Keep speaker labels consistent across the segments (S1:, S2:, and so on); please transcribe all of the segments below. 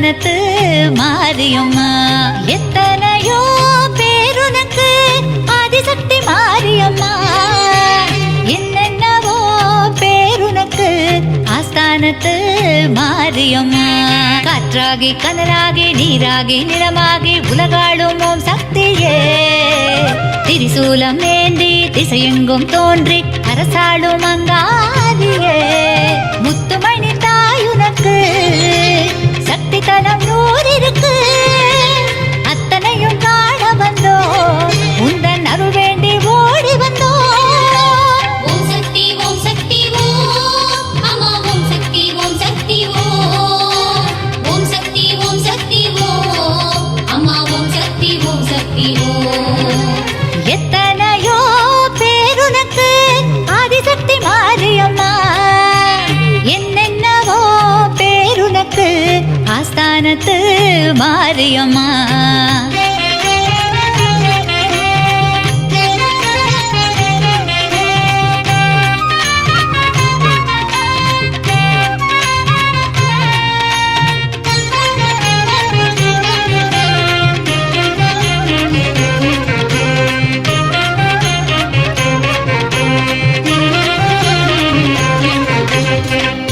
S1: ஆஸ்தானத்து மாரியம்மா. எத்தனையோ பேருனக்கு ஆதிசக்தி மாரியம்மா. என்னென்னவோ பேருனக்கு ஆஸ்தானத்து மாரியம்மா. காற்றாகி கனலாகி நீராகி நிலமாகி உலகாளும் ஓம் சக்தியே. திரிசூலம் ஏந்தி திசையெங்கும் தோன்றி அரசாளும் அங்காரியே. முத்துமணி தாயுனக்கு சக்தி தலம் 100 இருக்கு. அத்தனையும் காண வந்தோ உந்தன் அருள் வேண்டி ஓடி வந்தோ.
S2: ஓம் சக்தி ஓம் சக்தி ஓம் அம்மா ஓம் சக்தி ஓம் சக்தி ஓம். ஓம் சக்தி ஓம் சக்தி ஓம் அம்மா ஓம் சக்தி ஓம் சக்தி ஓம்.
S1: எத்தனையோ பேருனக்கு ஆதிசக்தி மாரியம்மா. என்னென்னவோ பேருனக்கு ஆஸ்தானத்து மாரியம்மா.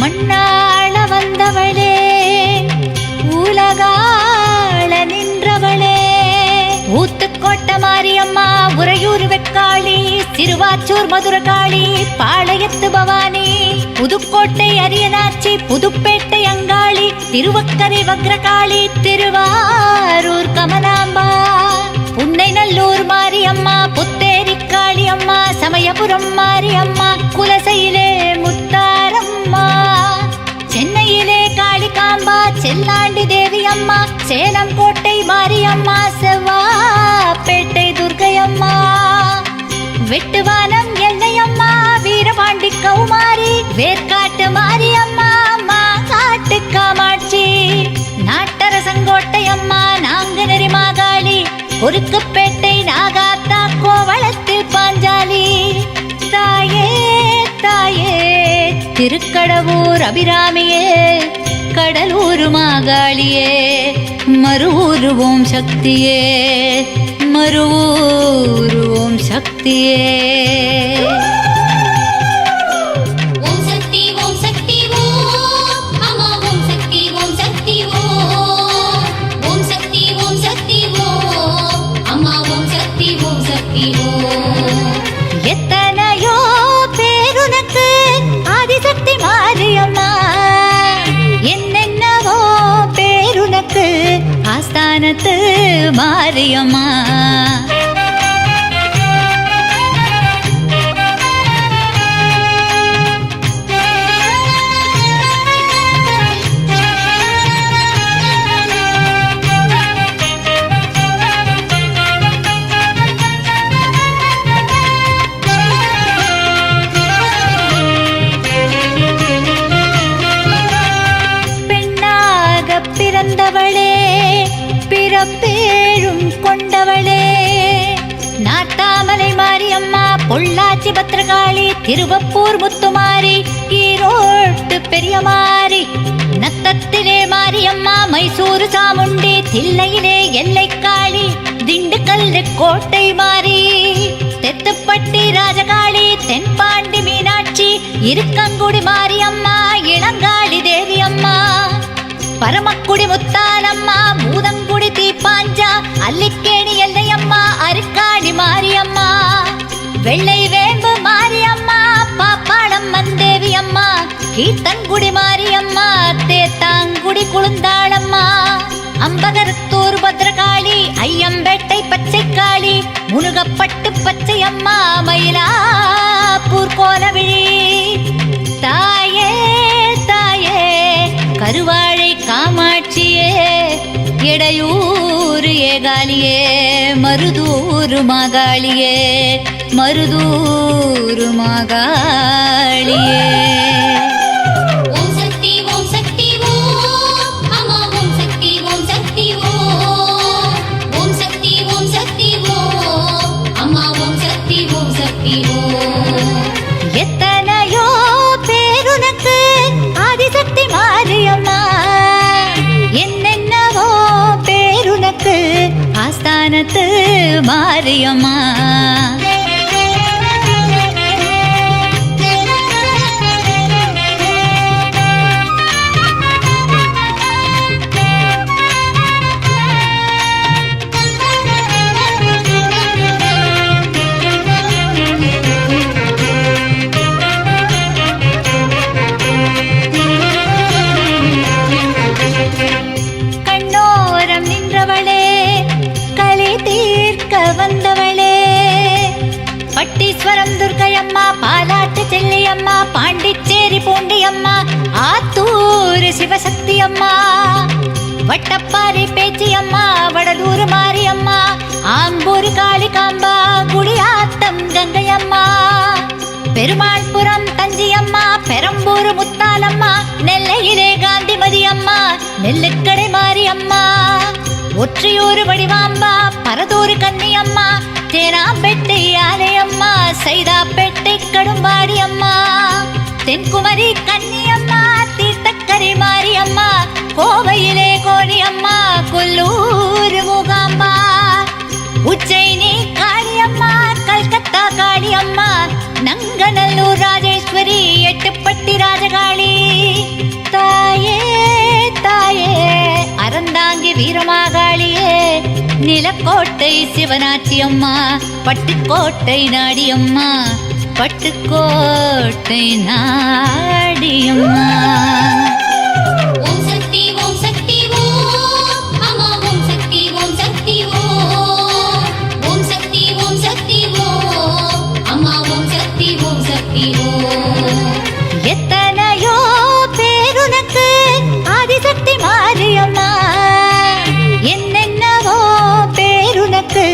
S1: மண்ணாள வந்தவளே உலகாள நின்றவளே. ஊத்துக்கோட்ட மாரியம்மா உறையூர் வெக்காளி சிறுவாச்சூர் மதுரகாளி பாளையத்து பவானி புதுக்கோட்டை அரியனாச்சி புதுப்பேட்டை அங்காளி திருவக்கரை வக்ரகாளி திருவாரூர் கமலாம்பா புன்னை நல்லூர் மாரியம்மா புத்தேரி காளியம்மா சமயபுரம் மாரியம்மா குலசையிலே முத்தாரம்மா சென்னையிலே காளிகாம்பா செல்லாண்டி தேவி அம்மா சேலம் கோட்டை மாரியம்மா செவ்வாப்பேட்டை துர்க்கையம்மா வெட்டுவானம் எல்லையம்மா வீரபாண்டி கௌமாரி வேர்க்காட்டு மாரியம்மா மாங்காட்டு காமாட்சி நாட்டரசங்கோட்டை அம்மா நாங்குநெறி மாகாளி குறுக்குப்பேட்டை நாகாத்தா கோவளத்தில் பாஞ்சாலி. தாயே தாயே திருக்கடவூர் அபிராமியே கடலூர் மாகாளியே மருவூர் ஓம் சக்தியே மருவூர் ஓம் சக்தியே.
S2: ஓம் சக்தி ஓம் சக்தி ஓம் அம்மா ஓம் சக்தி ஓம் சக்தி ஓம். ஓம் சக்தி ஓம் சக்தி ஓம் அம்மா ஓம் சக்தி ஓம் சக்தி ஓம்.
S1: எத்தனையோ பேருனக்கு ஆதிசக்தி மாரியம்மா. என்னென்னவோ பேருனக்கு ஆஸ்தானத்து மாரியம்மா. பிறந்தவளே பிறப்பேழும் கொண்டவளே நாட்டாமலை மாரியம்மா பொள்ளாச்சி பத்திரகாளி திருவப்பூர் முத்துமாரி ஈரோட்டு பெரியமாரி நத்தத்திலே மாரியம்மா மைசூரு சாமுண்டி தில்லையிலே எல்லைக்காளி திண்டுக்கல் கோட்டை மாரி தெத்துப்பட்டி ராஜகாளி தென்பாண்டி மீனாட்சி இருக்கங்குடி மாரியம்மா இளங்காளி தேவி அம்மா பரமக்குடி முத்தானம்மா மூதங்குடி தீப்பாஞ்சா அல்லிக்கேணி எல்லையம்மா அருக்காடி மாரியம்மா வெள்ளை வேம்பு மாரியம்மா பாப்பாளம் மந்தேவி அம்மா கீர்த்தங்குடி மாரியம்மா தேத்தாங்குடி குளுந்தாளம்மா அம்பகரத்தூர் பத்ரகாளி ஐயம்பேட்டை பச்சைக்காளி முருகப்பட்டு பச்சையம்மா மயிலாப்பூர் கோலவிழி. தாயே தாயே கருவாழை காமாட்சியே இடையூர் ஏகாலியே மருதூர் மாகாளியே மருதூர் மாகாளியே.
S2: ஓம் சக்தி ஓம் சக்தி ஓம் அம்மா ஓம் சக்தி ஓம் சக்தி ஓம். ஓம் சக்தி ஓம் சக்தி ஓம் அம்மா ஓம் சக்தி ஓம் சக்தி ஓம்.
S1: எத்தனையோ பேருனக்கு ஆதிசக்தி மாரியம்மா. என்னென்ன ஆஸ்தானத்து மாரியம்மா. கண்ணோரம் நின்றவளே, களி தீர்க்க வந்தவளே, பட்டீஸ்வரம் துர்க்கையம்மா, பாலாட்டு செல்லியம்மா, பாண்டிச்சேரி பூண்டியம்மா, ஆத்தூர் சிவசக்தி அம்மா, வட்டப்பாறை பேச்சியம்மா, வடலூர் மாரியம்மா, ஆம்பூர் காளிகாம்பா, குடியாத்தம் கங்கையம்மா, பெருமாள்புரம் தஞ்சியம்மா, பெரம்பூர் முத்தாலம்மா, நெல்லையிலே காந்திமதி அம்மா, நெல்லுக்கடை மாரியம்மா, ஒற்றியூர் வடிவாம்பா, பரதூர் கன்னியம்மா, தேனாம்பேட்டை ஆலயம்மா, சைதாப்பேட்டை கடும்பாடி அம்மா, தென்குமரி கன்னியம்மா, தீர்த்தக்கரை மாரியம்மா, கோவையிலே கோணியம்மா, கொல்லூர் மூகாம்பா, உஜ்ஜயினி காளியம்மா, கல்கத்தா காளியம்மா, நங்கநல்லூர் ராஜேஸ்வரி, எட்டுப்பட்டி ராஜகாளி. தாயே தாயே அறந்தாங்கி வீரமாகாளியே, நிலக்கோட்டை சிவனாட்சி அம்மா, பட்டுக்கோட்டை நாடியம்மா, பட்டுக்கோட்டை நாடியம்மா.
S2: ஓம் சக்தி ஓம் சக்தி ஓம் அம்மா ஓம் சக்தி ஓம் சக்தி ஓம். ஓம் சக்தி ஓம் சக்தி ஓம் அம்மா ஓம் சக்தி ஓம் சக்தி ஓம்.
S1: எத்தனையோ பேருனக்கு ஆதிசக்தி மாரியம்மா, என்னென்னவோ பேருனக்கு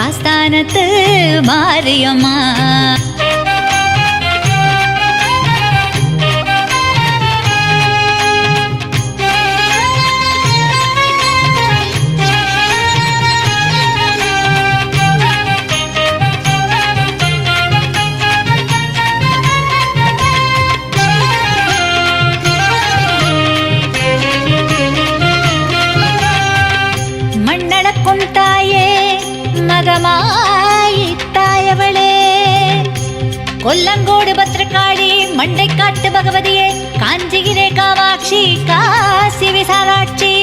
S1: ஆஸ்தானத்து மாரியம்மா. மண்ணளக்கும் தாயே, மகமாயி தாயவளே, கொல்லங்கோடு பத்ரகாளி, மண்டைக்காட்டு பகவதியே, காஞ்சிகிரே காமாட்சி, காசி விசாலாட்சி,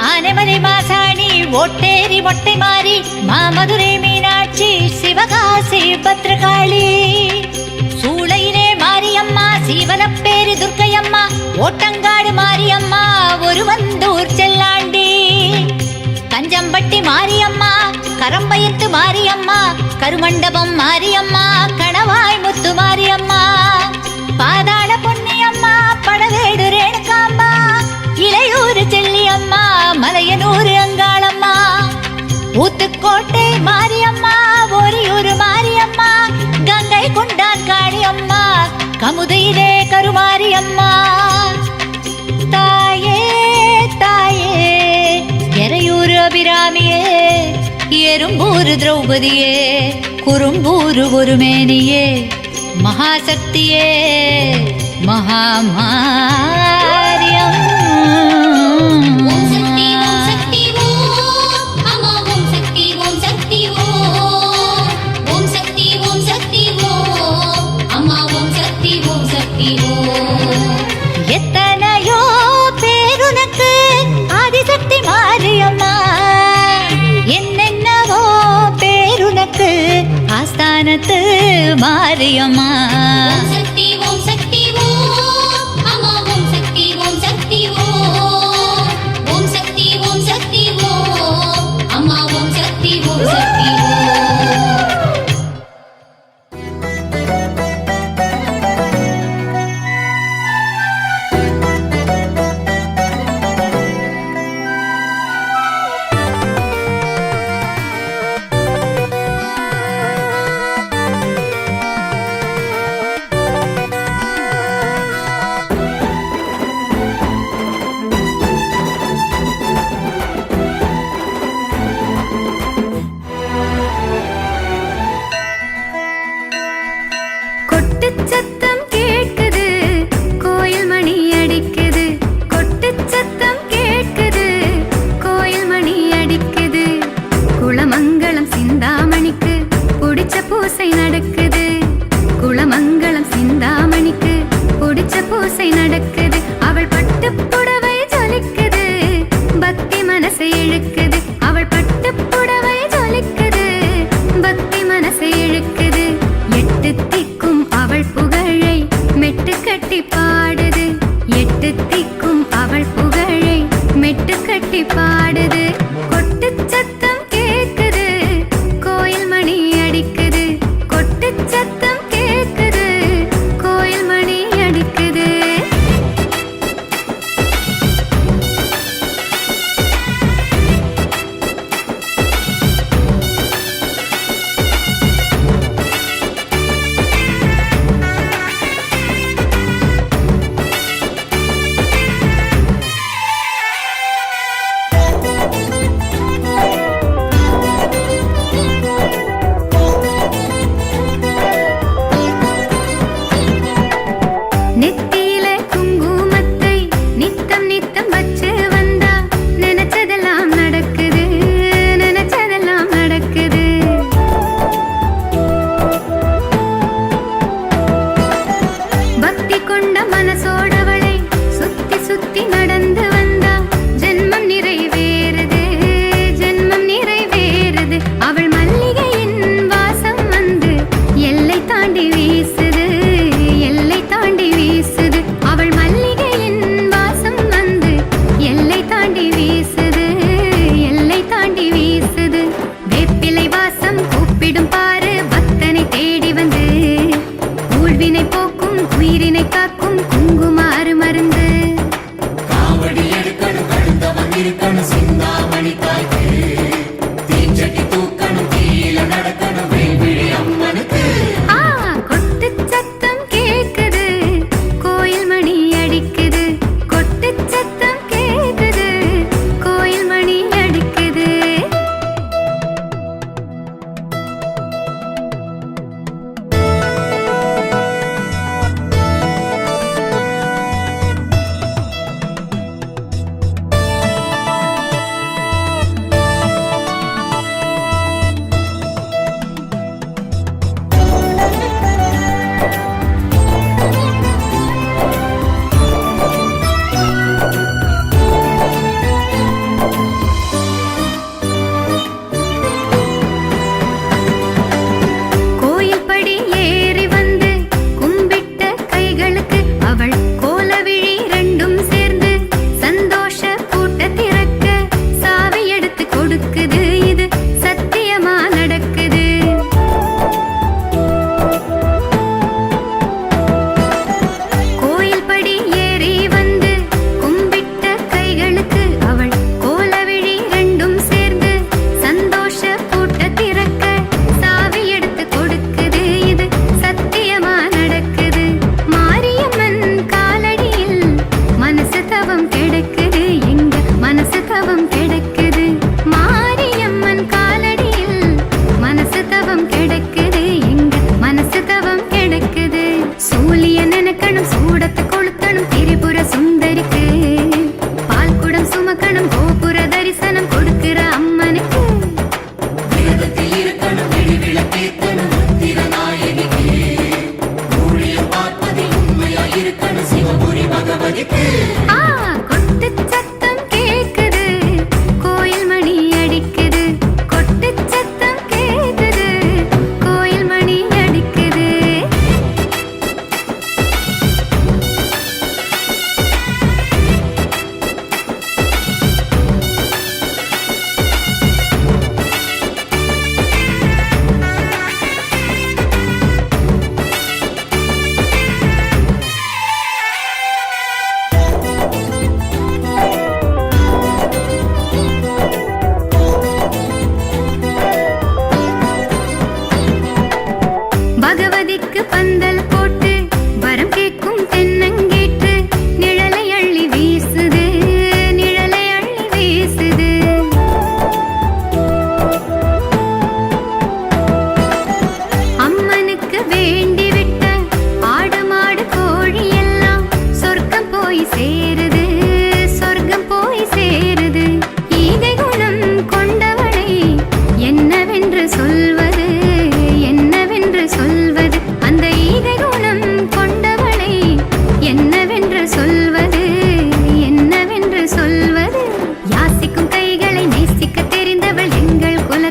S1: ஆனைமலை மாசாணி, ஓட்டேரி மொட்டை மாறி, மாமதுரை மீனாட்சி, சிவகாசி பத்ரகாளி, சூளையிலே மாரியம்மா, சீவனப்பேரி துர்க்கையம்மா, ஓட்டங்காடு மாரியம்மா, ஒருவந்தூர் செல்லாண்டி, கஞ்சம்பட்டி மாரியம்மா, கரம்பயத்து மாரியம்மா, கருமண்டபம் மாரியம்மா, கணவாய் முத்து மாரியம்மா, பாதாள பொன்னியம்மா, படவேடு ரேணுகாம்பா, இளையூர் செல்லியம்மா, மலையனூர் அங்காளம்மா, ஊத்துக்கோட்டை மாரியம்மா, ஒரியூர் மாரியம்மா, கங்கை கொண்டான் காளியம்மா, கமுதையிலே கருமாரியம்மா. தாயே தாயே எறையூர் அபிராமியே, எறும்பூர் திரௌபதியே, குறும்பூர் ஒருமேனியே, மகாசக்தியே, மகாமாரியம்.
S2: ஓம் சக்தி ஓம் சக்தி ஓம் அம்மா ஓம் சக்தி ஓம் சக்தி ஓம். ஓம் சக்தி ஓம் சக்தி ஓம் அம்மா ஓம் சக்தி ஓம் சக்தி ஓம்.
S1: எத்தனையோ பேருனக்கு ஆதிசக்தி மாரியம்மா, என்னென்னவோ பேருனக்கு ஆஸ்தானத்து மாரியம்மா.
S2: ஓம் சக்தி ஓம் சக்தி ஓம் அம்மா ஓம் சக்தி ஓம் சக்தி ஓம். ஓம் சக்தி ஓம் சக்தி ஓம் அம்மா ஓம் சக்தி ஓம் சக்தி ஓம்.
S3: பூசை நடக்குது, குளமங்கலம் சிந்தாமணிக்கு பிடிச்ச பூசை நடக்குது. அவள் பட்டு புடவை ஜொலிக்குது, பக்தி மனசை இழுக்குது. அவள் பட்டு புடவை ஜொலிக்குது, பக்தி மனசை இழுக்குது. எட்டு திக்கும் அவள் புகழை மெட்டு கட்டி பாடுது, எட்டு திக்கும் அவள் புகழை மெட்டு கட்டி பாடுது. கொட்டு சத்தம் கேக்குது, கோயில் மணி அடிக்குது. கொட்டு சத்தம் கேக்குது, கோயில் மணி அடிக்குது.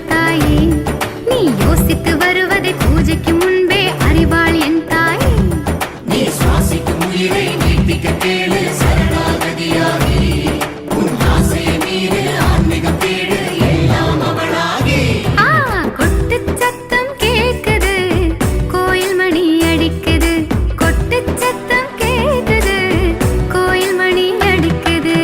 S3: மாட்டாயே. நீ யோசித்து வருவதை பூஜைக்கு முன்பே அறிவாள் என் தாயே.
S4: நீ சுவாசிக்கும் உயிரை நீட்டிக்க கேளு சரணாகதியாகி. உன் ஆசையை மீது ஆன்மீகம் தேடு எல்லாம் அவளாகி.
S3: கொட்டு சத்தம் கேக்குது, கோயில் மணி அடிக்குது. கொட்டு சத்தம் கேக்குது, கோயில் மணி அடிக்குது.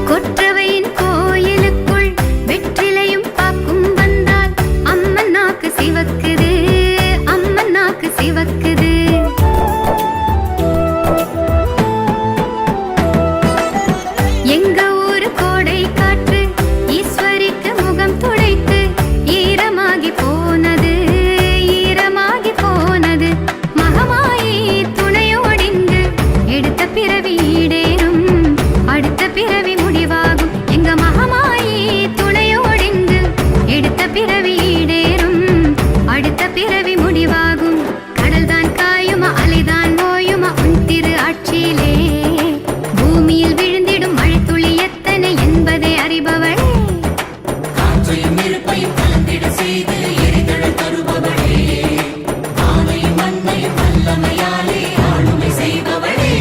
S3: கொற்றவையின் கோயிலுக்குள் வெற்றிலையும் பாக்கும் வந்தால் அம்மன் நாக்கு சிவக்குது, அம்மன் நாக்கு சிவக்குது. எங்க ஊரு கோடை காற்று ஈஸ்வரிக்கு முகம் துடைத்து ஈரமாகி போனது, ஈரமாகி போனது. மகமாயி துணையோடிங்கு எடுத்த பிறவி ஈடேறும், அடுத்த பிறவி முடிவாகும். எங்க மகமாயி துணையோடிங்கு எடுத்த பிறவி ஈடேறும், அடுத்த பிறவி முடிவாகும். கடல்தான் காயுமா அலைதான் ஓயுமா உன் திரு ஆட்சியிலே. பூமியில் விழுந்திடும் மழைத்துளி எத்தனை என்பதை அறிபவளே.
S4: காற்றையும் நெருப்பையும் கலந்திட செய்து எரிதழல் தருபவளே. வானையும் மண்ணையும் வல்லமையாலே ஆளுமை செய்பவளே.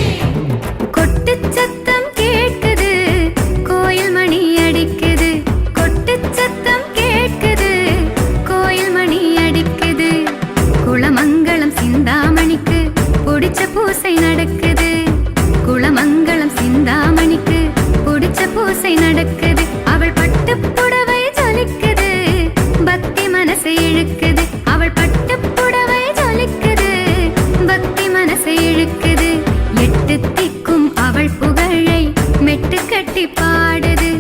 S3: கொட்டு சத்தம் கேட்குது, கோயில் மணி அடிக்குது. கொட்டு சத்தம் கேட்குது, கோயில் மணி அடிக்குது. குளமங்கலம் சிந்தாமணிக்கு பிடிச்ச பூசை நடக்குது. குளமங்கலம் சிந்தாமணிக்கு பிடிச்ச பூசை நடக்குது. அவள் பட்டு புடவை ஜொலிக்குது, பக்தி மனசை இழுக்குது. அவள் பட்டு புடவை ஜொலிக்குது, பக்தி மனசை இழுக்குது. எட்டு திக்கும் அவள் புகழை மெட்டு கட்டி பாடுது.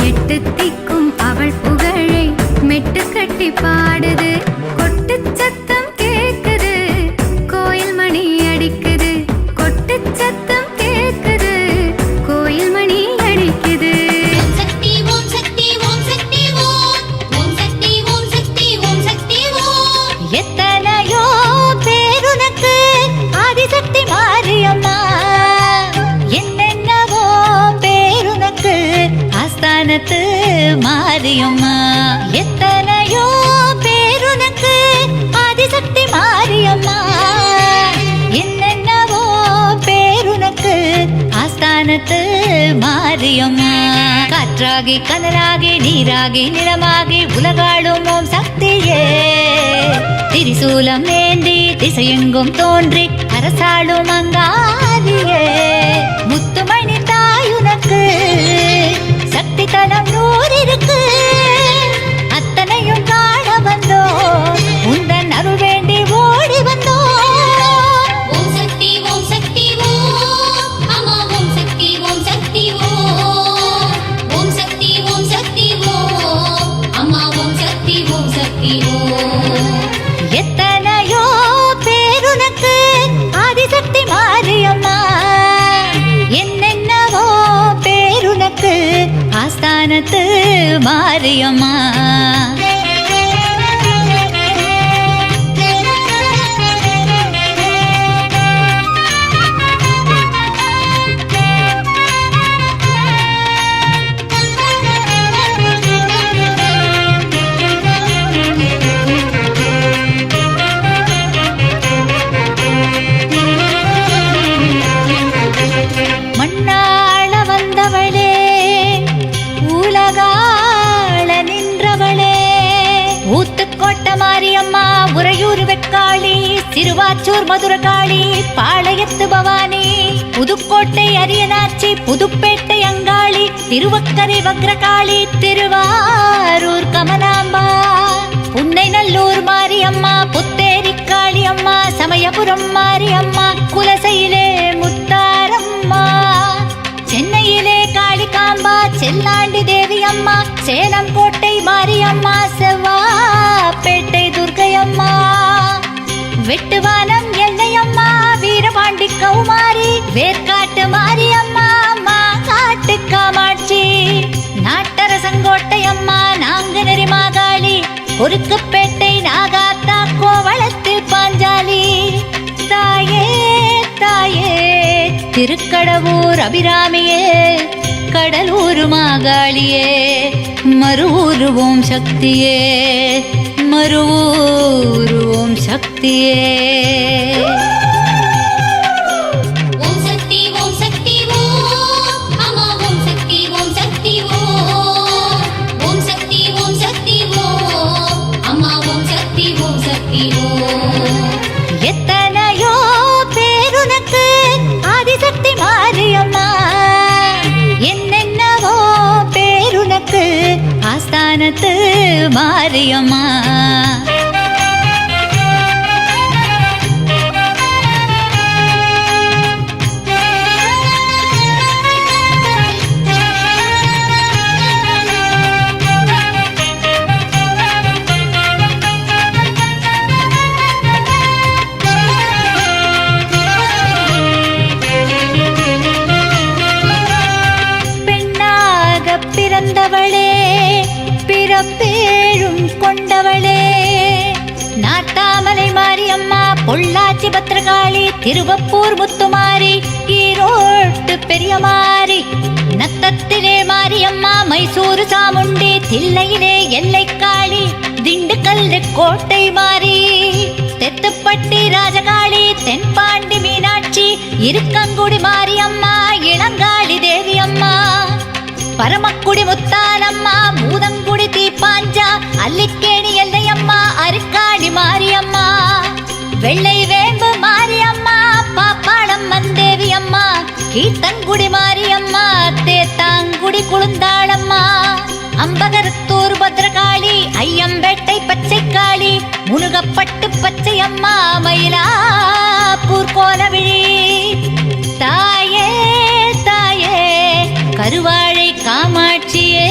S3: எட்டு திக்கும் அவள் புகழை மெட்டு கட்டி பாடுது. கொட்டு சத்தம் கேக்குது, கோயில் மணி அடிக்குது. கொட்டு சத்தம் கேக்குது, கோயில் மணி அடிக்குது.
S2: ஓம் சக்தி ஓம் சக்தி ஓம் சக்தி ஓம். ஓம் சக்தி ஓம் சக்தி ஓம் சக்தி ஓம்.
S1: எத்தனையோ பேருனக்கு ஆதிசக்தி மாரியம்மா. என்னென்னவோ பேருனக்கு ஆஸ்தானத்து மாரியம்மா. எத்தனையோ பேருனக்கு ஆதிசக்தி மாரியம்மா. என்னென்னவோ பேருனக்கு ஆஸ்தானத்து மாரியம்மா. காற்றாகி கனலாகி நீராகி நிலமாகி உலகாளும் ஓம் சக்தியே. திரிசூலம் ஏந்தி திசையெங்கும் தோன்றி அரசாளும் அங்காதியே. முத்துமணி தாயுனக்கு சக்தி தலம் நூறிருக்கு. அத்தனையும் காண வந்தோ, உந்தன் அருள் வேண்டி ஓடி வந்தோ.
S2: ஓம் சக்தி ஓம் சக்தி ஓம். அம்மா ஓம் சக்தி ஓம் சக்தி ஓம். ஓம் சக்தி ஓம் சக்தி ஓம். அம்மா ஓம் சக்தி ஓம் சக்தி ஓம்.
S1: எத்தனையோ பேருனக்கு ஆதிசக்தி மாரியம்மா. என்னென்னவோ பேருனக்கு ஆஸ்தானத்து மாரியம்மா. மண்ணாள வந்தவளே, உலகாள நின்றவளே. ஊத்துக்கோட்ட மாரியம்மா, உறையூர் வெக்காளி, சிறுவாச்சூர் மதுரகாளி, பாளையத்து பவானி, புதுக்கோட்டை அரியனாச்சி, புதுப்பேட்டை அங்காளி, திருவக்கரை வக்ரகாளி, திருவாரூர் கமலாம்பா, புன்னை நல்லூர் மாரியம்மா, புத்தேரி காளியம்மா, சமயபுரம் மாரியம்மா, குலசையிலே முத்தாரம்மா, சென்னையிலே காளி காளிகாம்பா, செல்லாண்டி தேவி அம்மா, சேலம் கோட்டை மாரியம்மா, செவ்வாப்பேட்டை துர்க்கையம்மா, வெட்டுவானம் எல்லையம்மா, வீரபாண்டி கௌமாரி, வேர்க்காட்டு மாரியம்மா, மாங்காட்டு காமாட்சி, நாட்டரசங்கோட்டையம்மா, நாங்குநெறி மாகாளி, குறுக்குப்பேட்டை நாகாத்தா, கோவளத்தில் பாஞ்சாலி, தாயே தாயே திருக்கடவூர் அபிராமியே, கடலூர் மாகாளியே, மருவூர் ஓம் சக்தியே, மருவூர் ஓம் சக்தியே.
S2: ஓம் சக்தி ஓம் சக்தி ஓம் அம்மா ஓம் சக்தி ஓம் சக்தி ஓம். ஓம் சக்தி ஓம் சக்தி ஓம் அம்மா ஓம் சக்தி ஓம் சக்தி ஓம்.
S1: எத்தனையோ பேருனக்கு ஆதிசக்தி மாரியம்மா, என்னென்னவோ பேருனக்கு ஆஸ்தானத்து மாரியம்மா. பிறந்தவளே, பிறப்பேழும் கொண்டவளே, நாட்டாமலை மாரியம்மா, பொள்ளாச்சி பத்திரகாளி, திருவப்பூர் முத்துமாரி, ஈரோட்டு பெரியமாரி, நத்தத்திலே மாரியம்மா, மைசூரு சாமுண்டி, தில்லையிலே எல்லைக்காளி, திண்டுக்கல் கோட்டை மாரி, தெத்துப்பட்டி ராஜகாளி, தென்பாண்டி மீனாட்சி, இருக்கங்குடி மாரியம்மா, இளங்காளி தேவி அம்மா, பரமக்குடி முத்தானம்மா, பூதங்குடி தீப்பாஞ்சா, அல்லிக்கேணி எல்லையம்மா, அருக்காடி மாரியம்மா, வெள்ளை வேம்பு மாரியம்மா, பாப்பாளம் மந்தேவி அம்மா, கீர்த்தங்குடி மாரியம்மா, தேத்தாங்குடி குளுந்தாளம்மா, அம்பகரத்தூர் பத்ரகாளி, ஐயம்பேட்டை பச்சைக்காளி, முருகப்பட்டு பச்சையம்மா, மயிலாப்பூர் கோலவிழி, தாயே தாயே கருவாழை காமாட்சியே,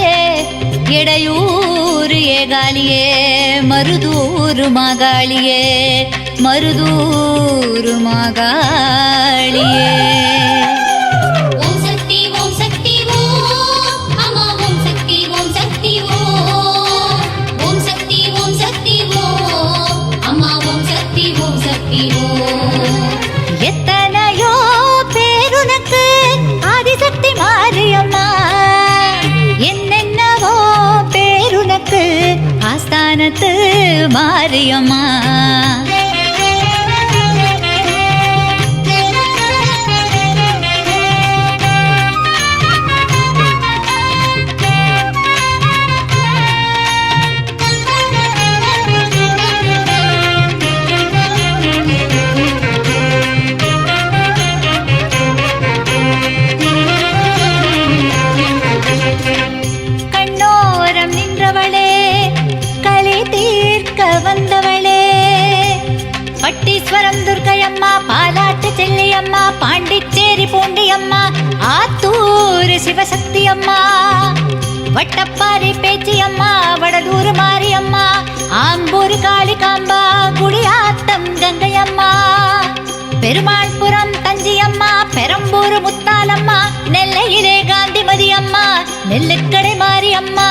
S1: இடையூர் ஏகாலியே, மருதூர் மாகாளியே, மருதூர் மாகாளியே.
S2: ஓம் சக்தி ஓம் சக்தி ஓம் அம்மா ஓம் சக்தி ஓம் சக்தி ஓம். ஓம் சக்தி ஓம் சக்தி ஓம் அம்மா ஓம் சக்தி ஓம் சக்தி ஓம்.
S1: எத்தனையோ பேருனக்கு ஆதிசக்தி மாரியம்மா, என்னென்னவோ பேருனக்கு ஆஸ்தானத்து மாரியம்மா. கண்ணோரம் நின்றவளே, களி தீர்க்க வந்தவளே, பட்டீஸ்வரம் துர்க்கையம்மா, பாலாட்டு செல்லியம்மா, பாண்டிச்சேரி பூண்டியம்மா, ஆத்தூர் சிவசக்தி அம்மா, வட்டப்பாறை பேச்சியம்மா, வடலூர் மாரியம்மா, ஆம்பூர் காளிகாம்பா, குடியாத்தம் கங்கையம்மா, பெருமாள்புரம் தஞ்சியம்மா, பெரம்பூர் முத்தாலம்மா, நெல்லையிலே காந்திமதி அம்மா, நெல்லுக்கடை மாரியம்மா,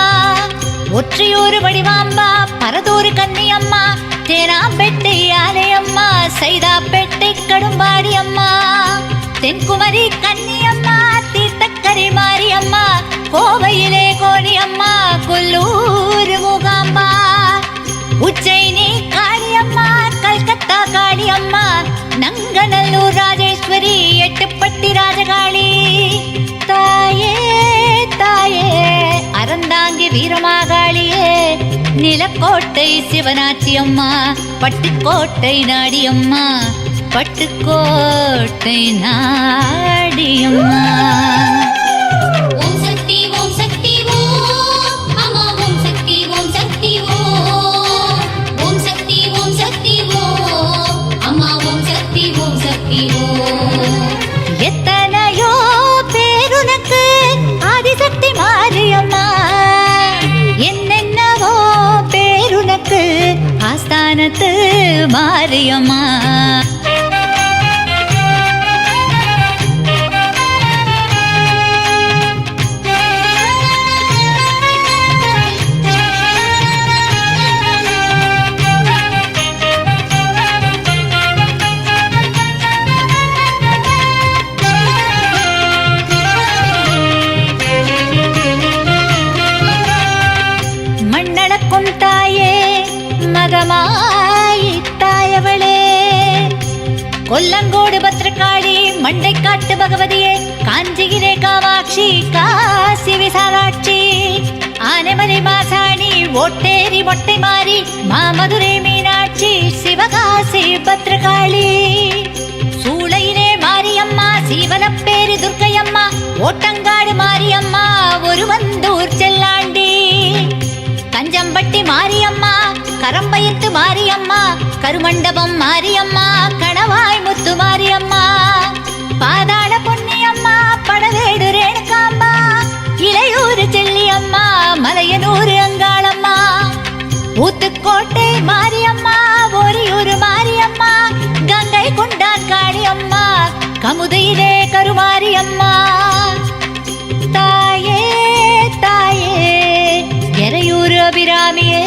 S1: ஒற்றியூர் வடிவாம்பா, பரதூர் கன்னியம்மா, தேனாம்பேட்டை ஆலையம்மா, சைதாப்பேட்டை கடும்பாடி அம்மா, தென்குமரி கன்னியம்மா, தீர்த்தக்கரை மாரியம்மா, கோவையிலே கோடியம்மா, கொல்லூர் மூகாம்பா, உஜ்ஜயினி காளியம்மா, கல்கத்தா காளியம்மா, நங்கநல்லூர் ராஜேஸ்வரி, எட்டுப்பட்டி ராஜகாளி, தாயே தாயே அறந்தாங்கி வீரமாகாளியே, நிலக்கோட்டை சிவனாச்சியம்மா, பட்டுக்கோட்டை நாடியம்மா, பட்டுக்கோட்டை நாடியம்மா.
S2: ஓம் சக்தி ஓம் சக்தி ஓம் அம்மா ஓம் சக்தி ஓம் சக்தி ஓம். ஓம் சக்தி ஓம் சக்தி ஓம் அம்மா ஓம் சக்தி ஓம் சக்தி ஓம்.
S1: எத்தனையோ பேருனக்கு ஆதிசக்தி ஆஸ்தானத்து மாரியம்மா. மண்ணளக்கும் தாயே மகமாய் தாயவளே, கொல்லங்கோடு பத்ரகாளி, மண்டை காட்டு பகவதியே, காஞ்சிகிரே காமாட்சி, காசி விசாலாட்சி, ஆனைமலை மாசாணி, ஓட்டேரி மொட்டை மாறி, மாமதுரை மீனாட்சி, சிவகாசி பத்ரகாளி, சூளையிலே மாரியம்மா, சீவலப்பேரி துர்க்கையம்மா, ஓட்டங்காடு மாரியம்மா, ஒரு வந்தூர் செல்லாண்டி, கஞ்சம்பட்டி மாரியம்மா, கரம்பயத்து மாரியம்மா, கருமண்டபம் மாரியம்மா, கணவாய் முத்து மாரியம்மா, பாதாள பொன்னியம்மா, படவேடு ரேணுகாம்பா, இளையூர் செல்லியம்மா, மலையனூர் அங்காளம்மா, ஊத்துக்கோட்டை மாரியம்மா, ஒரியூர் மாரியம்மா, கங்கை கொண்டான் காளியம்மா, கமுதையிலே கருமாரியம்மா. தாயே தாயே எறையூர் அபிராமியே,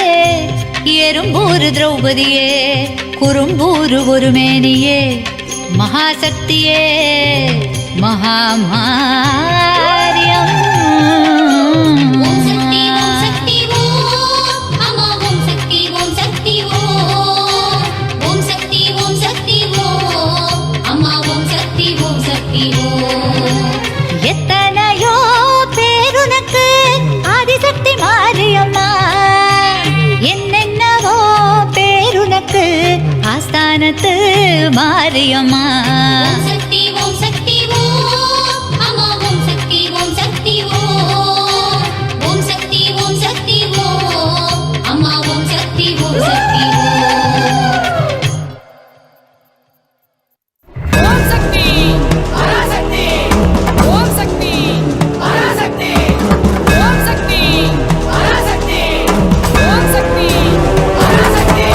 S1: எறும்பூர் திரௌபதியே, குறும்பூர் ஒரு மேனியே, மகாசக்தியே, மகாமாரியம்.
S2: ஓம் சக்தி ஓம் சக்தி ஓம் அம்மா ஓம் சக்தி ஓம் சக்தி ஓம். ஓம் சக்தி ஓம் சக்தி ஓம் அம்மா ஓம் சக்தி ஓம் சக்தி ஓம்.
S1: எத்தனையோ பேருனக்கு ஆதிசக்தி மாரியம்மா, என்னென்னவோ பேருனக்கு ஆஸ்தானத்து மாரியம்மா.
S2: ஓம் சக்தி ஓம் சக்தி ஓம் அம்மா ஓம் சக்தி ஓம் சக்தி ஓம். ஓம் சக்தி ஓம் சக்தி ஓம் அம்மா ஓம் சக்தி ஓம் சக்தி ஓம்.
S5: ஓம் சக்தி பராசக்தி, ஓம் சக்தி பராசக்தி, ஓம் சக்தி பராசக்தி, ஓம் சக்தி பராசக்தி.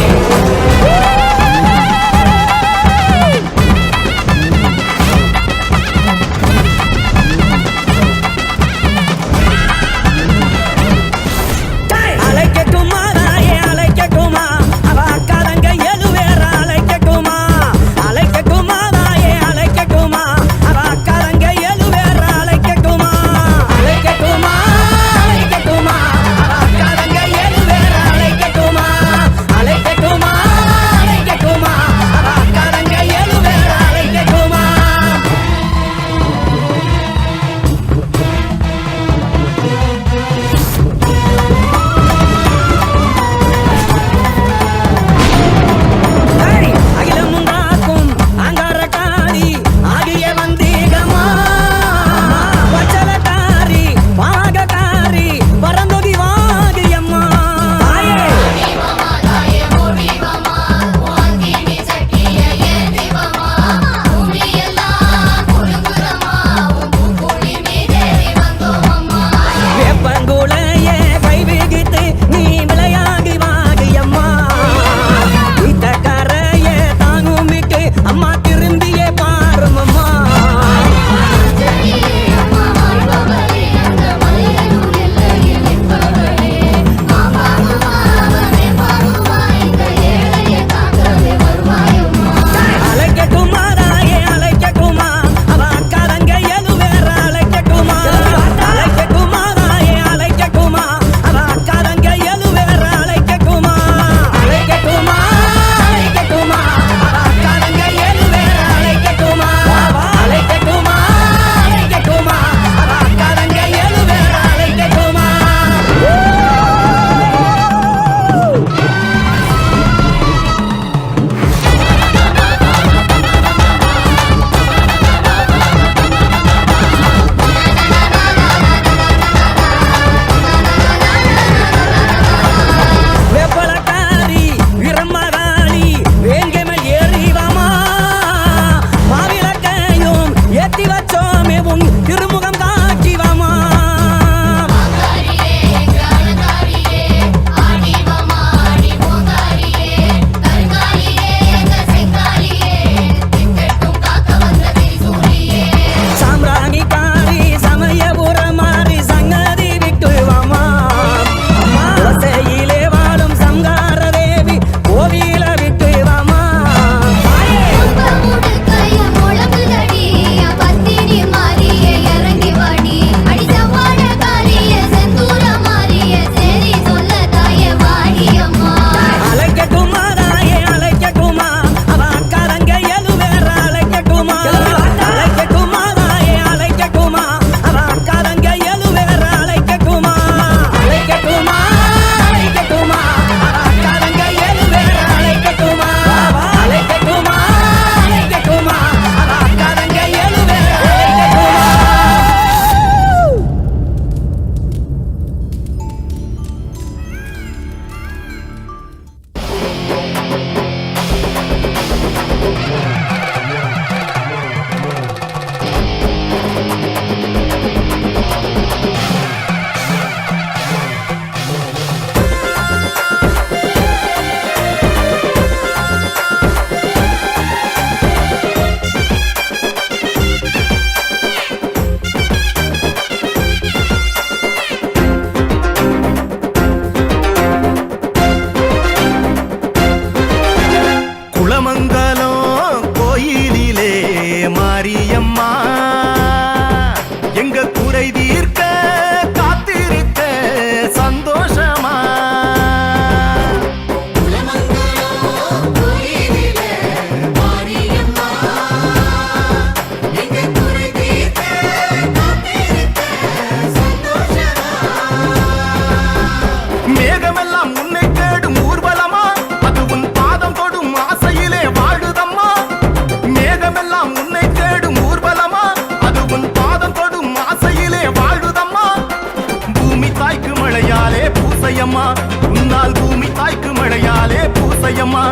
S6: பூசையம்மா, உன்னால் பூமி தாய்க்கு மழையாலே பூசையம்மா.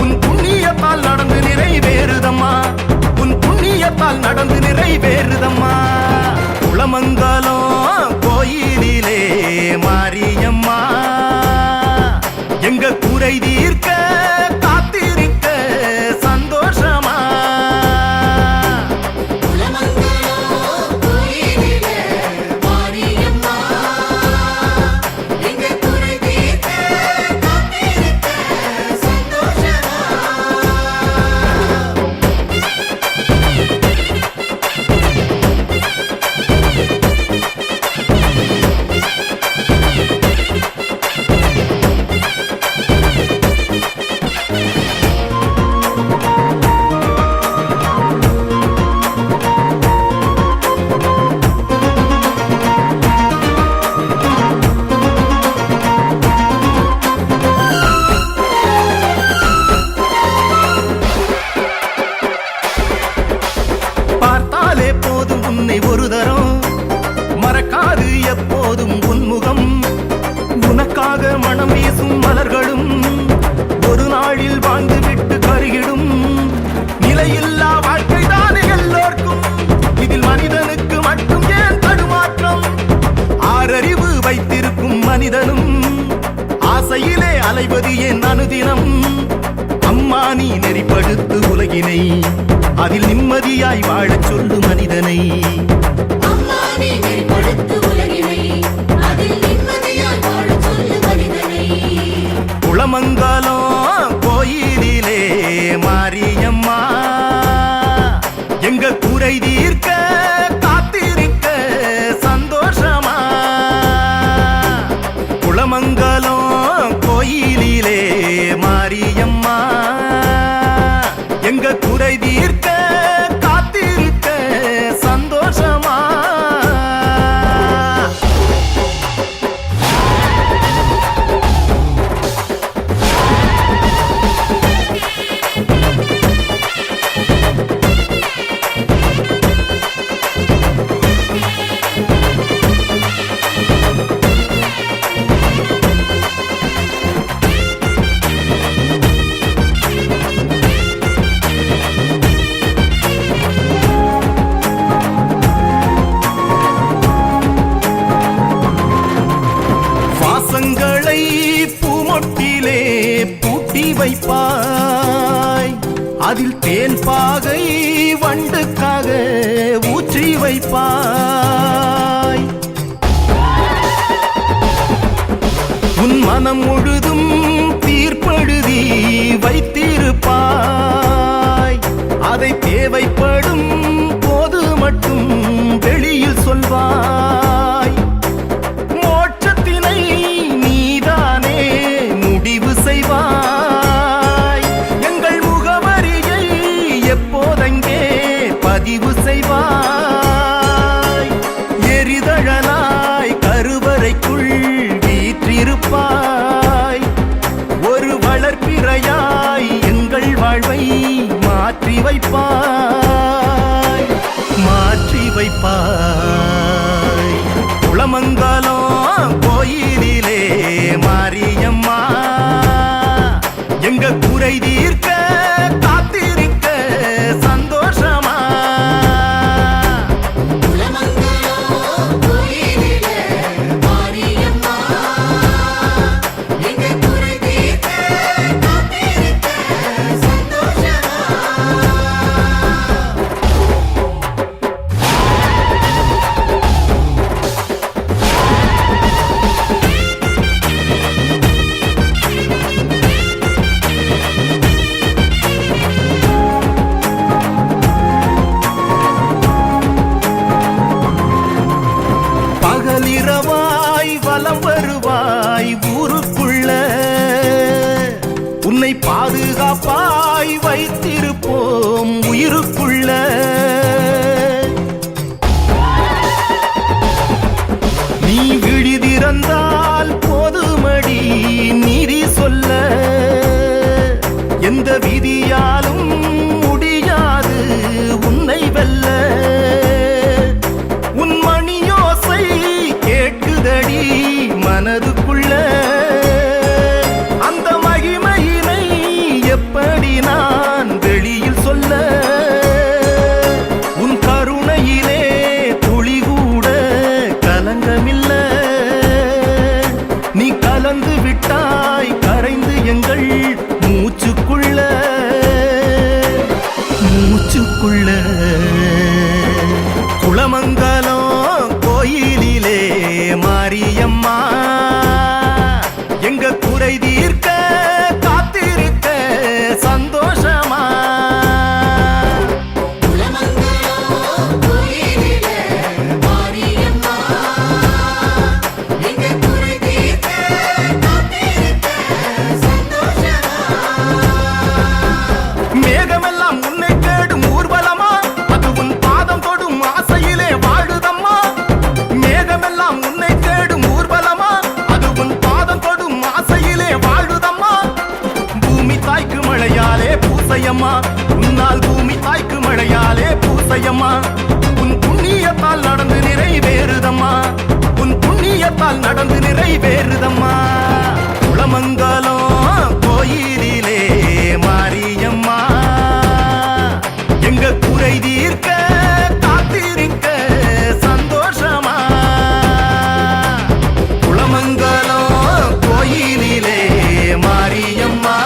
S6: உன் புண்ணியத்தால் நடந்து நிறைவேறுதம்மா, உன் புண்ணியத்தால் நடந்து நிறைவேறுதம்மா. குளமங்கலம் கோயிலிலே மாரியம்மா, எங்க குறை தீர்க்க காத்திருக்க சந்தோஷமா. பார்த்தாலே போதும் உன்னை ஒரு தரம், மறக்காது எப்போதும் உன்முகம். உனக்காக மனம் வீசும் மலர்களும் ஒரு நாளில் வாழ்ந்து விட்டு கருகிடும். நிலையில்லா வாழ்க்கை தானே எல்லோர்க்கும், இதில் மனிதனுக்கு மட்டும் ஏன் தடுமாற்றம்? ஆறறிவு வைத்திருக்கும் மனிதனும் ஆசையிலே அலைவது ஏன் அனுதினம்? அம்மா நீ நெறிப்படுத்து உலகினை, அதில் நிம்மதியாய் வாழச் சொல்லு மனிதனை. குளமங்கலம் கோயிலிலே மாரியம்மா, எங்க குறை தீர்க்க காத்திருக்க சந்தோஷமா. குளமங்கலம் கோயிலிலே மாரியம்மா, எங்க குறை தீர்க்க காத்திருக்க சந்தோஷமா. வாசங்களை பூமொட்டிலே பூட்டி வைப்பாய், அதில் தேன் பாகை வண்டுக்காக ஊற்றி வைப்பாய். உன் மனம் முழுதும் தீர்ப்பெழுதி வைத்திருப்பாய், அதை தேவைப்படும் போது மட்டும் வெளியில் சொல்வாய். மோட்சத்தினை நீதானே முடிவு செய்வாய், எங்கள் முகவரியை எப்போதங்கே பதிவு செய்வாய். எரிதழலாய் கருவறைக்குள் வீற்றிருப்பாய், ஒரு வளர்ப்பிறையாய் எங்கள் வாழ்வை மாற்றி வைப்பாய், மாற்றி வைப்பாய். குளமங்கலம் கோயிலிலே மாரியம்மா, எங்க குறை தீர்க்க காத்திருக்க சந்தோஷமா. பகலிரவாய் வலம் வருவாய் ஊருக்குள்ள, உன்னை பாதுகாப்பாய் வைத்திருப்போம் உயிருக்குள்ள. நீ விழிதிறந்தால் போதுமடி நீதி சொல்ல, எந்த விதியாலும் முடியாது உன்னை வெல்ல. உன் மணியோசை கேட்குதடி மனதுக்குள்ள, பூசையம்மா உன்னால் பூமி தாய்க்கு மழையாலே பூசையம்மா உன் புண்ணியத்தால் நடந்து நிறைவேறுதம்மா உன் புண்ணியத்தால் நடந்து நிறைவேறுதம்மா குளமங்கலம் கோயிலிலே மாரியம்மா எங்க குறை தீர்க்க காத்திருக்க சந்தோஷமா குளமங்கலம் கோயிலிலே மாரியம்மா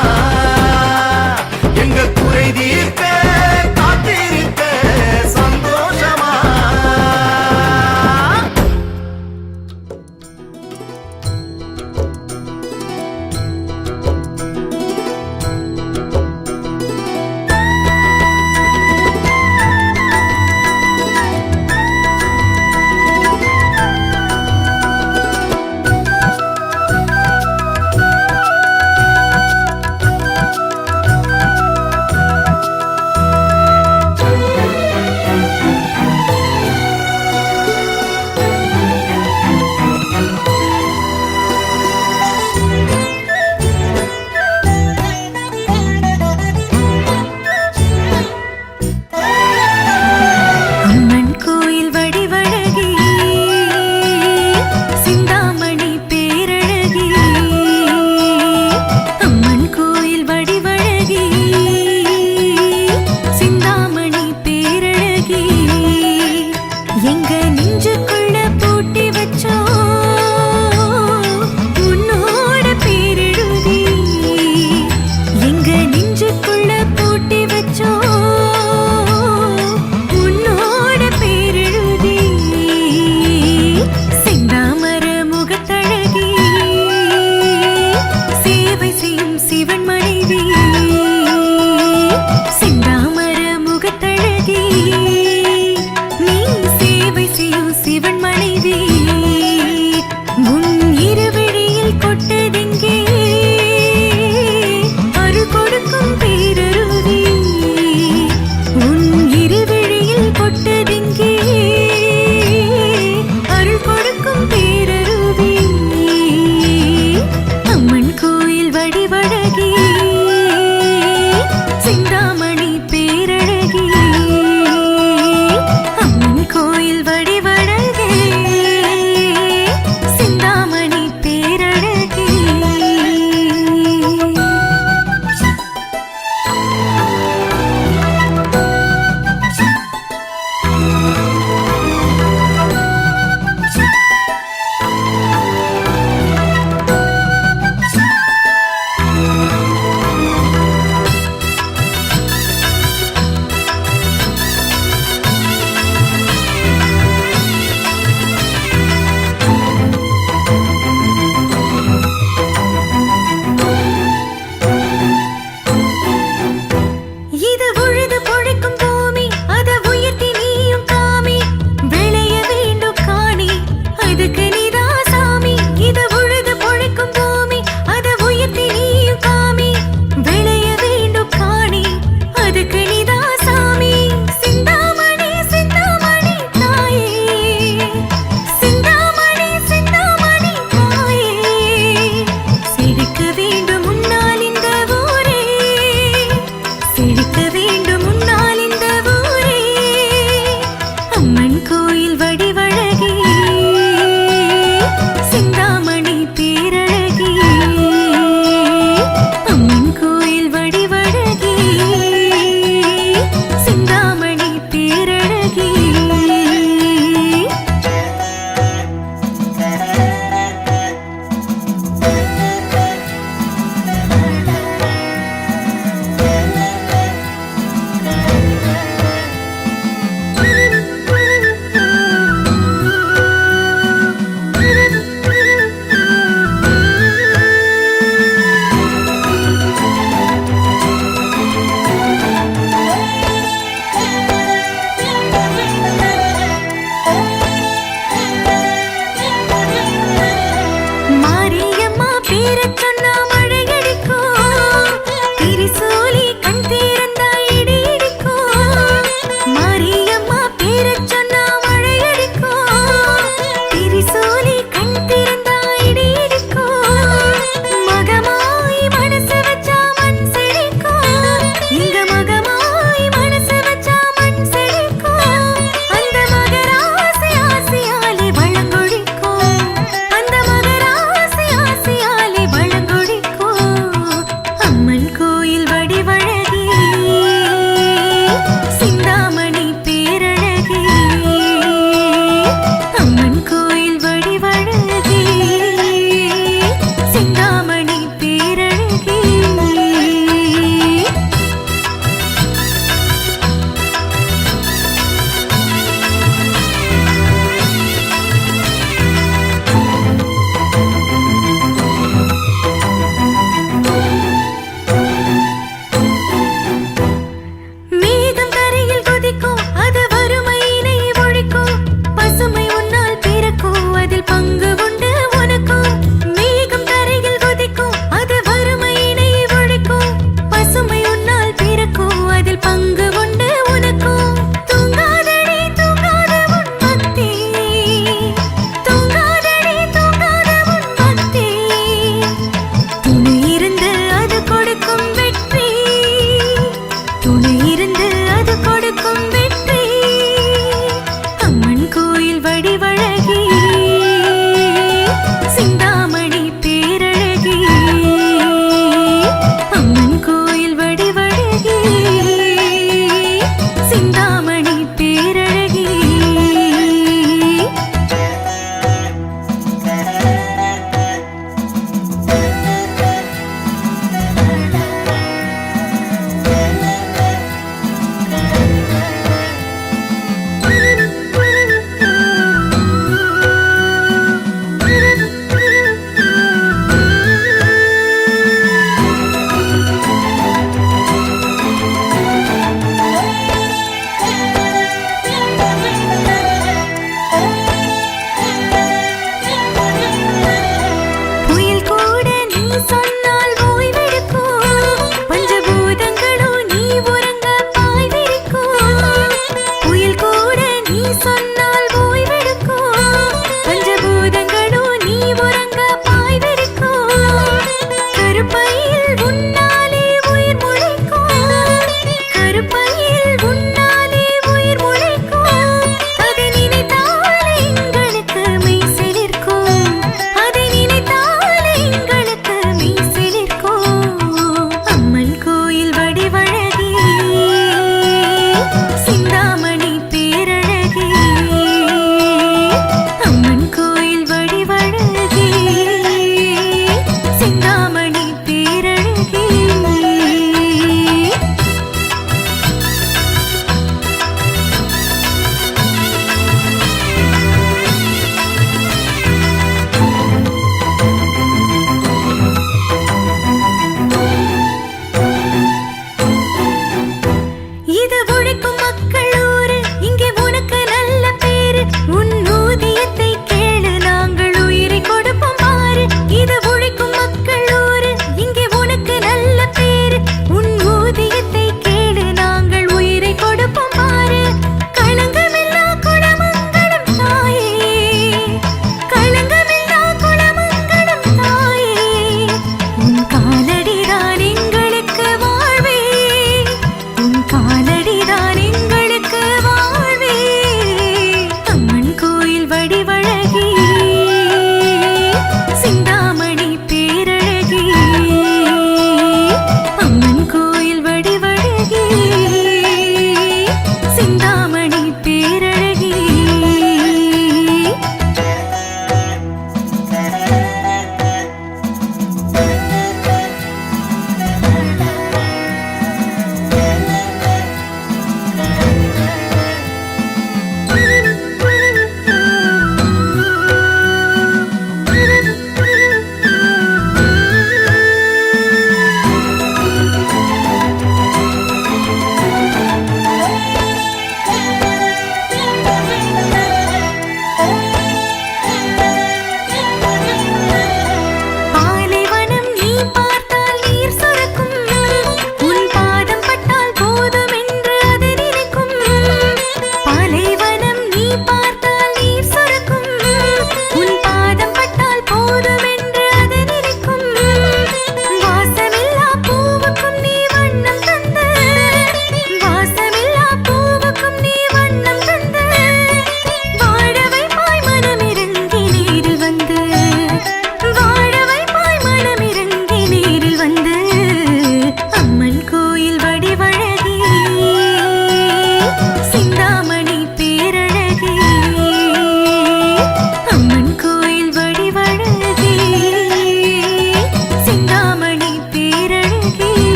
S6: எங்க குறை தீர்க்க காத்திருக்க சந்தோஷமா
S3: அம்மன் கோயில் வடிவழகி சிந்தாமணி பேரழகி அம்மன் கோயில் வடிவழகி சிந்தாமணி பேரழகி எங்க நெஞ்சுக்குள்ள பூட்டி வச்சோ உன்னோட பேரெழுதி எங்க நெஞ்சுக்குள்ள பூட்டி வச்சோ உன்னோட பேரெழுதி செந்தாமர முகத்தழகி சேவை செய்யும் சிவன் மனைவி செந்தாமர முகத்தழகி நீ சேவை செய்யும் சிவன் மனைவி உன் இருவிழியில் கொட்டதெங்கே அருள் கொடுக்கும் பேரருவி உன் இருவிழியில் கொட்டதெங்கே அருள் கொடுக்கும் பேரருவி அம்மன் கோயில் வடிவழகி சிந்தாமணி பேரழகி அம்மன் கோயில் வடிவழகி சிந்தாமணி பேரழகி இது உழுது பொழைக்கும் பூமி அத உயர்த்தி நீயும் காமி விளைய வேண்டும் காணி அதுக்கு நீதா சாமி இது உழுது பொழைக்கும் பூமி அத உயர்த்தி நீயும் காமி விளைய வேண்டும் காணி அதுக்கு நீதா சாமி சிந்தாமணி சிந்தாமணி தாயே சிந்தாமணி சிந்தாமணி தாயே செழிக்க வேண்டும் முன்னால் இந்த ஊரே செழிக்க வேண்டும் முன்னால் இந்த ஊரே அம்மன் கோயில் வடிவழகி சிந்தாமணி பேரழகி அம்மன் கோயில் வடிவழகி சிந்தாமணி பேரழகி மாரியம்மா பேரச் சொன்னா மழையடிக்கும் திரிசூலி கண் திறந்தா இடி இடிக்கும் மாரியம்மா பேரச் சொன்னா மழையடிக்கும் திரிசூலி கண் திறந்தா இடி இடிக்கும் மகமாய் மனசு வச்சா மண் செழிக்கும் இங்க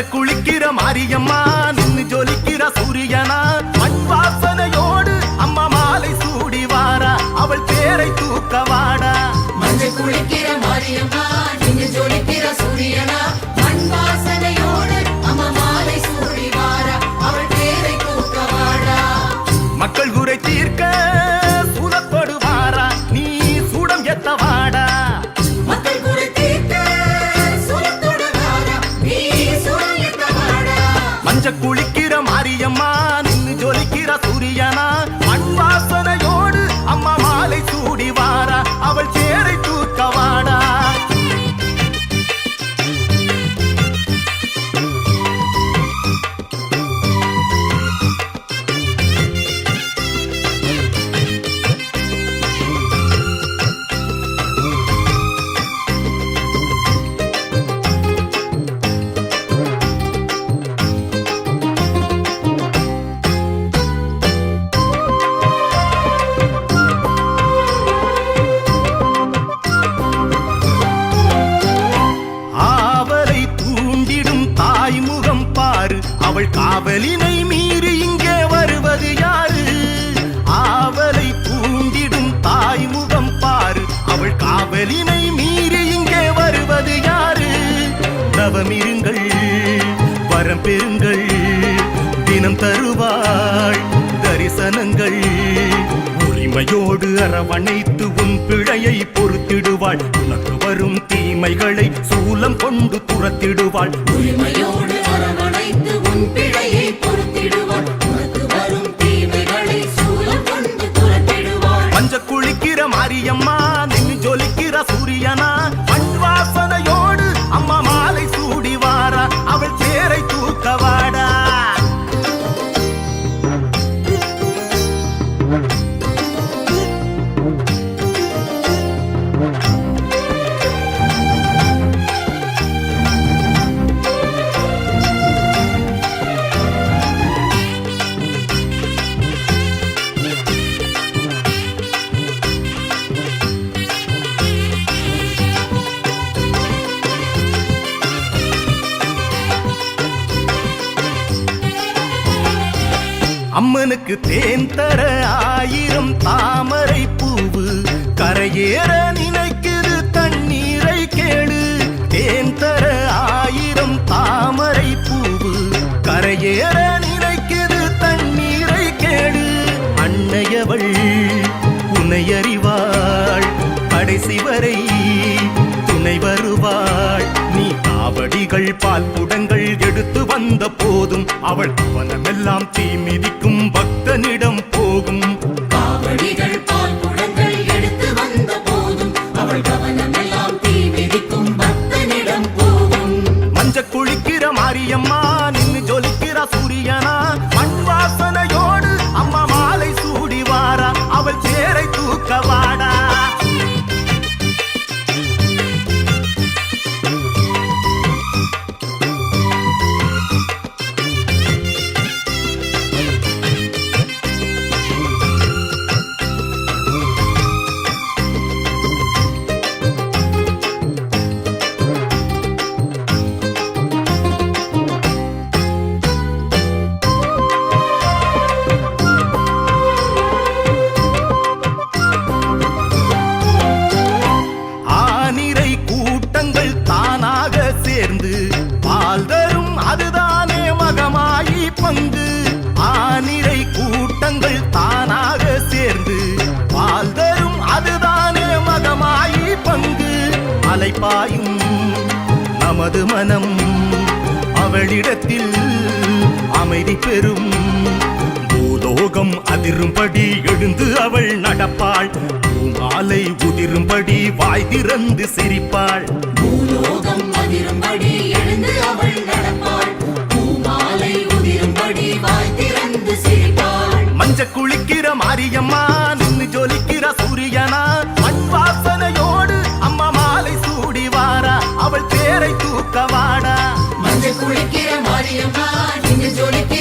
S6: மஞ்ச குளிக்கிற மாரியம்மா நின்னு ஜொலிக்கிற சூரியனா மண் வாசனையோடு அம்மா மாலை சூடி வாரா அவள் பேரை தூக்க வாடா
S4: மஞ்சள் குளிக்கிற மாரியம்மா நின்னு ஜொலிக்கிற சூரியனா மண் வாசனையோடு அம்மா மாலை சூடி வாரா அவள் பேரை தூக்க வாடா
S6: மக்கள் குறை தீர்க்க சூலத்தோடு வாரா நீ சூடம் எத்த வாடா
S4: மக்கள் குறை தீர்க்க சூலத்தோடு வாரா நீ சூடம் எத்த வாடா
S6: மஞ்ச குளிக்கிற மாரியம்மா நின்னு ஜொலிக்கிற சூரியனா மண் வாசனையோடு அம்மா மாலை சூடி வாரா அவள் பேரை தூக்க வாடா ஆவலை தூண்டிடும் தாய்முகம் பாரு அவள் காவலினை மீறி இங்கே வருவது யாரு ஆவலை தூண்டிடும் தாய்முகம் பாரு அவள் காவலினை மீறி இங்கே வருவது யாரு தவமிருங்கள் வரம் பெறுங்கள் தினம் தருவாள் தரிசனங்கள் உரிமையோடு அரவணைத்து உன் பிழையை பொறுத்திடுவாள் உனக்கு வரும் தீமைகளை சூலம் கொண்டு துரத்திடுவாள்
S4: உரிமையோடு அரவணைத்து உன் பிழையை பொறுத்திடுவாள் உனக்கு வரும் தீமைகளை சூலம் கொண்டு துரத்திடுவாள்
S6: மஞ்ச குளிக்கிற மாரியம்மா நின்னு ஜொலிக்கிற சூரியனா மண் வாசனையோடு அம்மா மாலை சூடி வாரா அவள் பேரை தூக்க வாடா அம்மனுக்கு தேன் தர ஆயிரம் தாமரை பூவு கரையேற நினைக்குது தண்ணீரை கேளு தேன் தர ஆயிரம் தாமரை பூவு கரையேற நினைக்குது தண்ணீரை கேளு அன்னையவள் உன்னை அறிவாள் கடைசி வரை துணை வருவாள் நீ காவடிகள் பால் குடங்கள் எடுத்து வந்த போதும் அவள் அவனமெல்லாம் தீ மிதிக்கும் பக்தனிடம் போகும்
S4: காவடிகள் பால் குடங்கள் எடுத்து வந்த போதும் அவள் கவனமெல்லாம் தீ மிதிக்கும் பக்தனிடம் போகும்
S6: மஞ்ச குளிக்கிற மாரியம்மா நின்னு ஜொலிக்கிற சூரியனா மண் வாசனையோடு அம்மா மாலை சூடி வாரா அவள் பேரை தூக்க வாடா ஆனிரை கூட்டங்கள் தானாக சேர்ந்து பால் தரும் அதுதானே மகமாயி பங்கு ஆனிரை கூட்டங்கள் தானாக சேர்ந்து பால் தரும் அதுதானே மகமாயி பங்கு அலைப்பாயும் நமது மனம் அவளிடத்தில் அமைதி பெறும் பூலோகம் அதிரும்படி எழுந்து அவள் நடப்பாள் பூமாலை உதிரும்படி வாய் திறந்து சிரிப்பாள்
S4: பூலோகம் அதிரும்படி எழுந்து அவள் நடப்பாள் பூமாலை உதிரும்படி வாய் திறந்து சிரிப்பாள்
S6: மஞ்ச குளிக்கிற மாரியம்மா நின்னு ஜொலிக்கிற சூரியனா மண் வாசனையோடு அம்மா மாலை சூடி வாரா அவள் பேரை தூக்க வாடா
S4: மஞ்சள் குளிக்கிற மாரியம்மா நின்னு ஜொலிக்கிற